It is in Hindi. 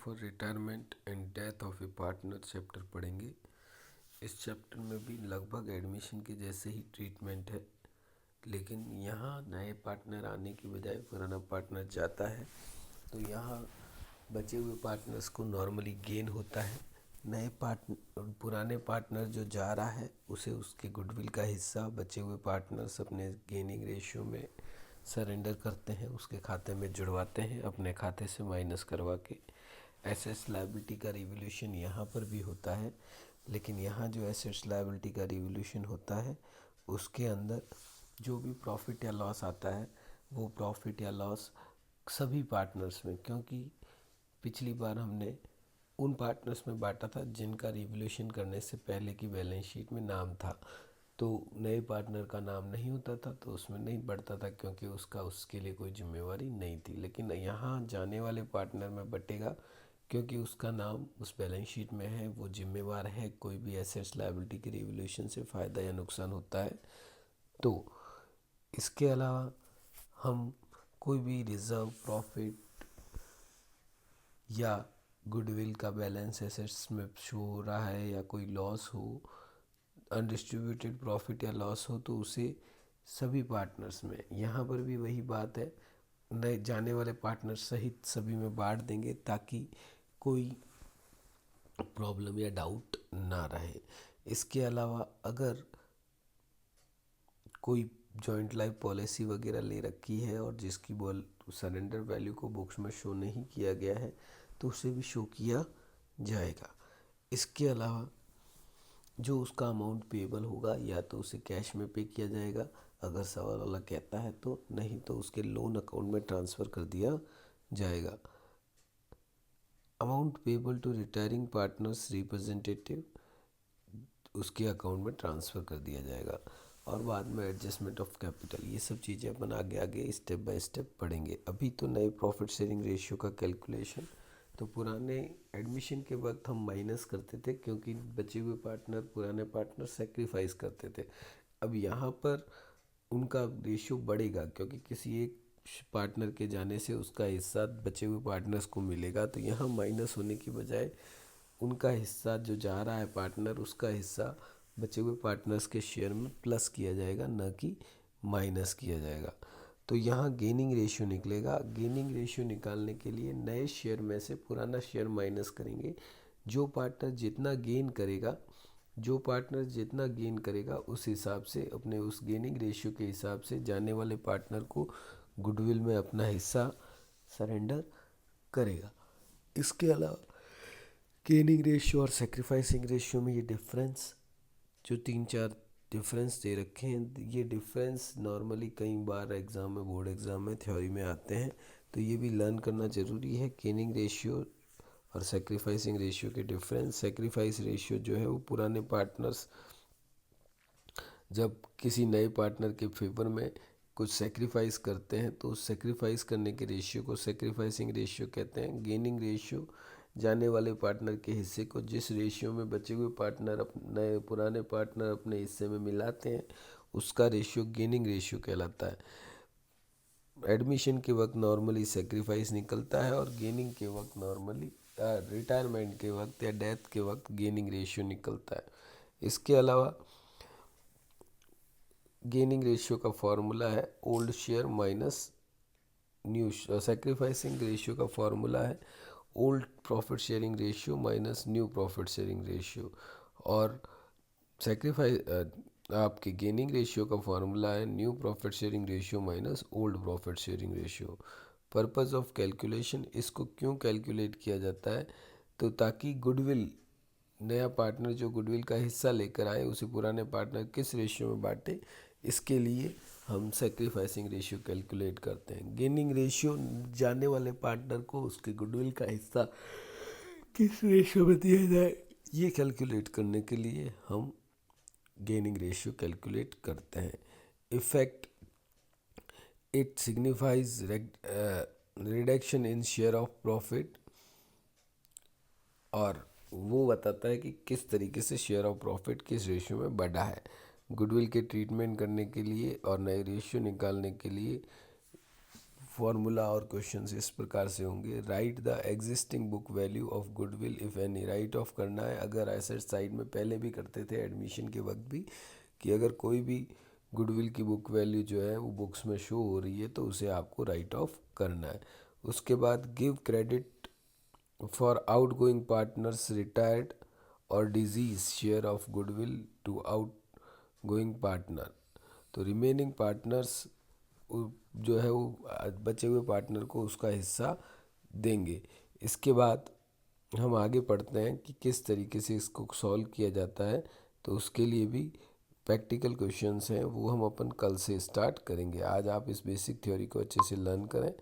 For retirement and death of A partner chapter पढ़ेंगे। इस चैप्टर में भी लगभग एडमिशन के जैसे ही ट्रीटमेंट है, लेकिन यहाँ नए पार्टनर आने की बजाय पुराना पार्टनर जाता है तो यहाँ बचे हुए पार्टनर्स को नॉर्मली गेन होता है। पुराने पार्टनर जो जा रहा है उसे उसके गुडविल का हिस्सा बचे हुए पार्टनर्स अपने गेनिंग रेशियो में सरेंडर करते हैं, उसके खाते में जुड़वाते हैं, अपने खाते से माइनस करवा के। एसेट्स लायबिलिटी का रिवोल्यूशन यहाँ पर भी होता है, लेकिन यहाँ जो एसेट्स लायबिलिटी का रिवोल्यूशन होता है उसके अंदर जो भी प्रॉफिट या लॉस आता है वो प्रॉफिट या लॉस सभी पार्टनर्स में, क्योंकि पिछली बार हमने उन पार्टनर्स में बांटा था जिनका रिवोल्यूशन करने से पहले की बैलेंस शीट में नाम था, तो नए पार्टनर का नाम नहीं होता था तो उसमें नहीं बढ़ता था क्योंकि उसके लिए कोई जिम्मेवारी नहीं थी। लेकिन यहाँ जाने वाले पार्टनर में बटेगा क्योंकि उसका नाम उस बैलेंस शीट में है, वो जिम्मेवार है। कोई भी एसेट्स लायबिलिटी के रिवोल्यूशन से फ़ायदा या नुकसान होता है तो इसके अलावा हम कोई भी रिजर्व, प्रॉफिट या गुडविल का बैलेंस एसेट्स में शो हो रहा है या कोई लॉस हो, अनडिस्ट्रीब्यूटेड प्रॉफिट या लॉस हो, तो उसे सभी पार्टनर्स में, यहाँ पर भी वही बात है, नए जाने वाले पार्टनर सहित सभी में बांट देंगे ताकि कोई प्रॉब्लम या डाउट ना रहे। इसके अलावा अगर कोई जॉइंट लाइफ पॉलिसी वगैरह ले रखी है और जिसकी सरेंडर वैल्यू को बुक्स में शो नहीं किया गया है तो उसे भी शो किया जाएगा। इसके अलावा जो उसका अमाउंट पेएबल होगा या तो उसे कैश में पे किया जाएगा अगर सवाल वाला कहता है तो, नहीं तो उसके लोन अकाउंट में ट्रांसफ़र कर दिया जाएगा। Amount payable to retiring partners representative उसके अकाउंट में ट्रांसफ़र कर दिया जाएगा। और बाद में एडजस्टमेंट ऑफ कैपिटल, ये सब चीज़ें अपन आगे आगे स्टेप बाय स्टेप पढ़ेंगे। अभी तो नए प्रॉफिट शेयरिंग रेशियो का कैलकुलेशन तो पुराने एडमिशन के वक्त हम माइनस करते थे क्योंकि बचे हुए पार्टनर, पुराने पार्टनर सेक्रीफाइस करते थे। अब यहाँ पर उनका रेशियो बढ़ेगा क्योंकि किसी एक पार्टनर के जाने से उसका हिस्सा बचे हुए पार्टनर्स को मिलेगा, तो यहाँ माइनस होने की बजाय उनका हिस्सा जो जा रहा है पार्टनर, उसका हिस्सा बचे हुए पार्टनर्स के शेयर में प्लस किया जाएगा, न कि माइनस किया जाएगा। तो यहाँ गेनिंग रेशियो निकलेगा। गेनिंग रेशियो निकालने के लिए नए शेयर में से पुराना शेयर माइनस करेंगे। जो पार्टनर जितना गेन करेगा उस हिसाब से, अपने उस गेनिंग रेशियो के हिसाब से जाने वाले पार्टनर को गुडविल में अपना हिस्सा सरेंडर करेगा। इसके अलावा गेनिंग रेशियो और सेक्रीफाइसिंग रेशियो में ये डिफरेंस जो 3-4 डिफरेंस दे रखे हैं, ये डिफरेंस नॉर्मली कई बार एग्ज़ाम में, बोर्ड एग्ज़ाम में, थ्योरी में आते हैं, तो ये भी लर्न करना ज़रूरी है। गेनिंग रेशियो और सेक्रीफाइसिंग रेशियो के डिफरेंस। सेक्रीफाइस रेशियो जो है वो पुराने पार्टनर्स जब किसी नए पार्टनर के फेवर में कुछ सेक्रीफाइस करते हैं तो उस सेक्रीफाइस करने के रेशियो को सेक्रीफाइसिंग रेशियो कहते हैं। गेनिंग रेशियो जाने वाले पार्टनर के हिस्से को जिस रेशियो में बचे हुए पार्टनर नए पुराने पार्टनर अपने हिस्से में मिलाते हैं उसका रेशियो गेनिंग रेशियो कहलाता है। एडमिशन के वक्त नॉर्मली सेक्रीफाइस निकलता है और गेनिंग के वक्त नॉर्मली रिटायरमेंट के वक्त या डेथ के वक्त गेनिंग रेशियो निकलता है। इसके अलावा गेनिंग रेशियो का फॉर्मूला है old share minus new. Sacrificing ratio का फॉर्मूला है old profit sharing ratio minus new profit sharing ratio. और आपके गेनिंग रेशियो का फॉर्मूला है new profit sharing ratio minus old profit sharing ratio. Purpose of calculation, इसको क्यों कैलकुलेट किया जाता है, तो ताकि गुडविल, नया पार्टनर जो गुडविल का हिस्सा लेकर आए उसे पुराने पार्टनर किस रेशियो में बांटे, इसके लिए हम सेक्रीफाइसिंग रेशियो कैलकुलेट करते हैं। गेनिंग रेशियो जाने वाले पार्टनर को उसके गुडविल का हिस्सा किस रेशियो में दिया जाए, ये कैलकुलेट करने के लिए हम गेनिंग रेशियो कैलकुलेट करते हैं। Effect, it signifies reduction in share of profit, और वो बताता है कि किस तरीके से शेयर ऑफ प्रॉफिट किस रेशियो में बढ़ा है। गुडविल के ट्रीटमेंट करने के लिए और नए रेशियो निकालने के लिए फॉर्मूला और क्वेश्चंस इस प्रकार से होंगे। Right the existing book value of goodwill if any. Right of करना है, अगर एसेट साइड में पहले भी करते थे एडमिशन के वक्त भी, कि अगर कोई भी गुडविल की बुक वैल्यू जो है वो बुक्स में शो हो रही है तो उसे आपको राइट ऑफ करना है। उसके बाद give credit for outgoing partners retired और deceased share of goodwill to outgoing partner. तो रिमेनिंग पार्टनर्स जो है वो बचे हुए पार्टनर को उसका हिस्सा देंगे। इसके बाद हम आगे पढ़ते हैं कि किस तरीके से इसको सॉल्व किया जाता है। तो उसके लिए भी प्रैक्टिकल क्वेश्चंस हैं, वो हम अपन कल से स्टार्ट करेंगे। आज आप इस बेसिक थ्योरी को अच्छे से लर्न करें।